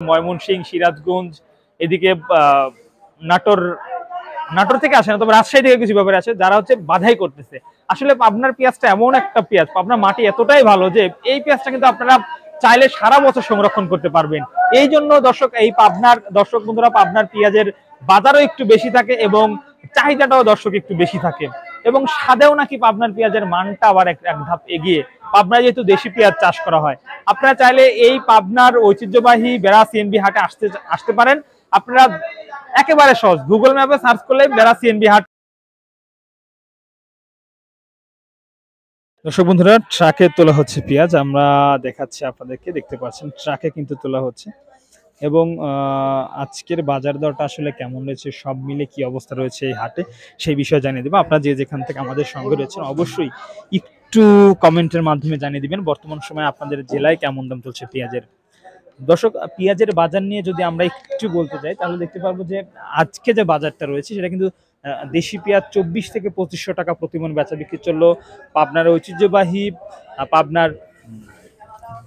ময়মনসিংহ, সিরাজগঞ্জ, এদিকে নাটোর নাটোর থেকে আসে না, তবে রাজশাহী থেকে কিছু ব্যাপারে আছে যারা হচ্ছে বাধাই করতেছে। আসলে পাবনার পেঁয়াজটা এমন একটা পেঁয়াজ, পাবনার মাটি এতটাই ভালো যে এই পেঁয়াজটা কিন্তু আপনারা চাইলে সারা বছর সংরক্ষণ করতে পারবেন। এই জন্য দর্শক, এই পাবনার দর্শক বন্ধুরা, পাবনার পেঁয়াজের বাজারও একটু বেশি থাকে এবং চাহিদাটাও দর্শক একটু বেশি থাকে, এবং স্বাদেও নাকি পাবনার পেঁয়াজের মানটা আবার এক ধাপ এগিয়ে। পাবনায় যেহেতু দেশি পেঁয়াজ চাষ করা হয়, আপনারা চাইলে এই পাবনার ঐতিহ্যবাহী বেড়া সিএনবি হাটে আসতে পারেন। আপনারা একেবারে সহজ, গুগল ম্যাপে সার্চ করলে বেড়া সিএনবি হাট। দর্শক বন্ধুরা, ট্রাকে তোলা হচ্ছে পেঁয়াজ, আমরা দেখাচ্ছি আপনাদেরকে, দেখতে পাচ্ছেন ট্রাকে কিন্তু তোলা হচ্ছে। এবং আজকের বাজার দরটা আসলে কেমন রয়েছে, সব মিলে কি অবস্থা রয়েছে এই হাটে, সেই বিষয়ে জানিয়ে দেবো। আপনারা যে যেখান থেকে আমাদের সঙ্গে রয়েছেন অবশ্যই একটু কমেন্টের মাধ্যমে জানিয়ে দিবেন বর্তমান সময়ে আপনাদের জেলায় কেমন দাম চলছে পেঁয়াজের। দর্শক, পেঁয়াজের বাজার নিয়ে যদি আমরা একটু বলতে চাই তাহলে দেখতে পারবো যে আজকে যে বাজারটা রয়েছে সেটা কিন্তু দেশি পেঁয়াজ 24 থেকে 2500 টাকা প্রতিমন বেচা বিক্রি চললো পাবনার ঐতিহ্যবাহী পাবনার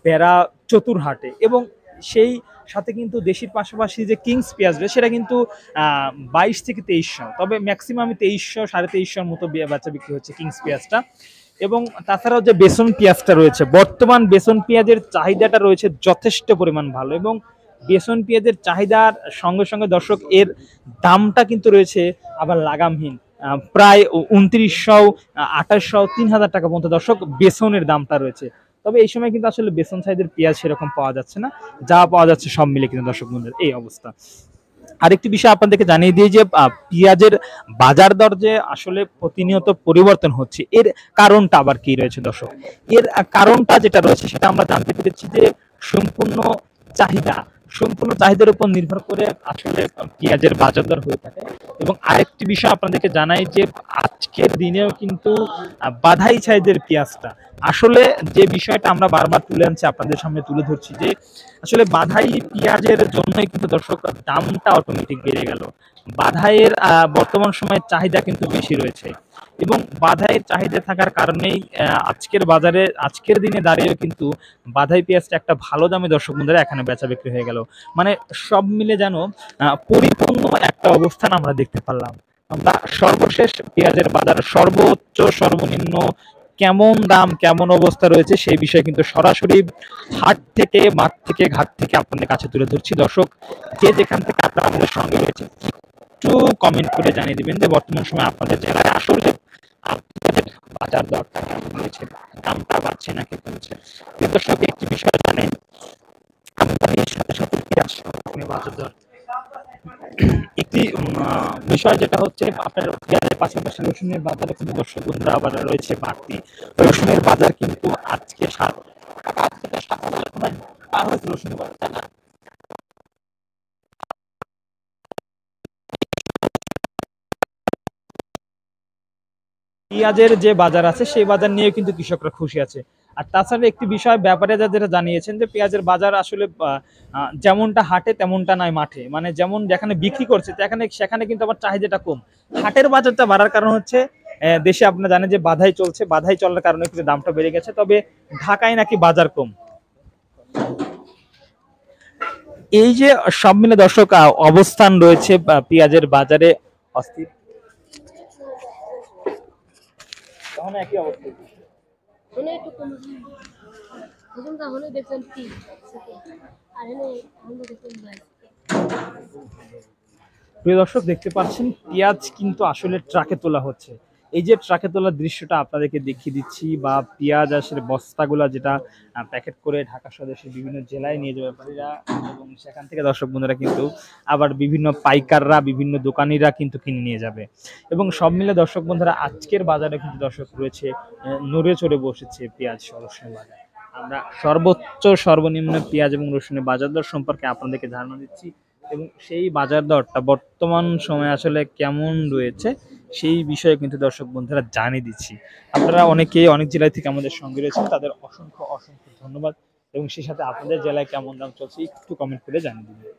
বেড়া চতুরহাটে। এবং সেই সাথে কিন্তু দেশির পাশাপাশি যে কিংস পেঁয়াজ রয়েছে সেটা কিন্তু 22 থেকে 2300, তবে ম্যাক্সিমাম 2300 2350 মতো বেচা বিক্রি হচ্ছে কিংস পেঁয়াজটা। এবং তাছাড়াও যে বেসন পেঁয়াজটা রয়েছে, বর্তমান বেসন পেঁয়াজের চাহিদাটা রয়েছে যথেষ্ট পরিমাণ ভালো, এবং বেসন পেঁয়াজের চাহিদার সঙ্গে সঙ্গে দর্শক এর দামটা কিন্তু রয়েছে আবার লাগামহীন, প্রায় 2900 2800 3000 টাকা পর্যন্ত দর্শক বেসনের দামটা রয়েছে। তবে এই সময় কিন্তু আসলে বেসন সাইজের পেঁয়াজ সেরকম পাওয়া যাচ্ছে না, যা পাওয়া যাচ্ছে সব মিলে কিন্তু দর্শক বন্ধুদের এই অবস্থা। আরেকটি বিষয় আপনাদেরকে জানিয়ে দিই যে পেঁয়াজের বাজার দর যে আসলে প্রতিনিয়ত পরিবর্তন হচ্ছে, এর কারণটা আবার কি রয়েছে দর্শক। এর কারণটা যেটা রয়েছে সেটা আমরা জানতে পেরেছি যে সম্পূর্ণ চাহিদার উপর নির্ভর করে আসলে পেঁয়াজের বাজার দর হয়ে থাকে। এবং আরেকটি বিষয় আপনাদেরকে জানাই যে আজকের দিনেও কিন্তু বাধাই সাইজের পেঁয়াজটা, আসলে যে বিষয়টা আমরা বারবার তুলে আনছি আপনাদের সামনে তুলে ধরছি যে আসলে বাধাই পেঁয়াজের জন্যই কিন্তু দর্শক দামটা অটোমেটিক বেড়ে গেল। বাধাইয়ের বর্তমান সময়ে চাহিদা কিন্তু বেশি রয়েছে, এবং বাধাইয়ের চাহিদা থাকার কারণেই আজকের বাজারে আজকের দিনে দাঁড়িয়েও কিন্তু বাধাই পেঁয়াজটা একটা ভালো দামে দর্শক বন্ধুরা এখানে বেচা বিক্রি হয়ে গেল। মানে সব মিলে যেন পরিপূর্ণ একটা অবস্থান আমরা দেখতে পারলাম। আমরা সর্বশেষ পেঁয়াজের বাজার সর্বোচ্চ সর্বনিম্ন কেমন দাম কেমন অবস্থা রয়েছে সেই বিষয়ে কিন্তু সরাসরি হাট থেকে মাঠ থেকে ঘাট থেকে আপনাদের কাছে তুলে ধরছি। দর্শক, যে যেখান থেকে আপনারা আমাদের সঙ্গে রয়েছে একটু কমেন্ট করে জানিয়ে দিবেন যে বর্তমান সময় আপনাদের জেলায় আসলে আপনাদের বাজার দরটা কেমন রয়েছে, দামটা বাড়ছে নাকি কমছে। দর্শক, একটি বিষয় জানেন, আমদানির সাথে সাথে পেঁয়াজ বাজার দর একটি বিষয় যেটা হচ্ছে আপনার পেঁয়াজের পাশাপাশি রসুনের বাজারে কিন্তু দর্শক বন্ধুরা আবার রয়েছে বাড়তি। রসুনের বাজার কিন্তু আজকে 7 থেকে 7,000 পার হয়েছে রসুনের বাজার, তাই না? পেঁয়াজের যে বাজার আছে সেই বাজার নিয়ে কিন্তু কৃষকরা খুশি আছে। আর তাছাড়া একটি বিষয় ব্যাপারে যেটা জানিয়েছেন যে পেঁয়াজের বাজার আসলে যেমনটা হাটে তেমনটা নয় মাঠে, মানে যেমন যেখানে বিক্রি করছে সেখানে কিন্তু আবার চাহিদাটা কম। হাটের বাজারটা বাড়ার কারণ হচ্ছে দেশে আপনারা জানেন যে বাধাই চলছে, বাধাই চলার কারণে কিন্তু দামটা বেড়ে গেছে, তবে ঢাকায় নাকি বাজার কম। এই যে সব মিলে দর্শক অবস্থান রয়েছে পেঁয়াজের বাজারে অস্থির, তখন একই অবস্থা। প্রিয় দর্শক, দেখতে পাচ্ছেন পেঁয়াজ কিন্তু আসলে ট্রাকে তোলা হচ্ছে। এই যে ট্রাকে তোলার দৃশ্যটা আপনাদেরকে দেখিয়ে দিচ্ছি, বা পেঁয়াজ আসলে বস্তাগুলা যেটা প্যাকেট করে ঢাকা স্বদেশের বিভিন্ন জেলায় নিয়ে যাবে ব্যাপারীরা, এবং সেখান থেকে দর্শক বন্ধুরা কিন্তু আবার বিভিন্ন পাইকাররা বিভিন্ন দোকানিরা কিন্তু কিনে নিয়ে যাবে। এবং সব মিলে দর্শক বন্ধুরা আজকের বাজারে কিন্তু দর্শক রয়েছে নড়ে চড়ে বসেছে পেঁয়াজ রসুনের বাজার। আমরা সর্বোচ্চ সর্বনিম্ন পেঁয়াজ এবং রসুনের বাজার দর সম্পর্কে আপনাদেরকে ধারণা দিচ্ছি, এবং সেই বাজার দরটা বর্তমান সময়ে আসলে কেমন রয়েছে সেই বিষয়ে কিন্তু দর্শক বন্ধুরা জানিয়ে দিচ্ছি। আপনারা অনেকেই অনেক জেলায় থেকে আমাদের সঙ্গে রয়েছেন, তাদের অসংখ্য অসংখ্য ধন্যবাদ। এবং সেই সাথে আপনাদের জেলায় কেমন দাম চলছে একটু কমেন্ট করে জানিয়ে দিবেন।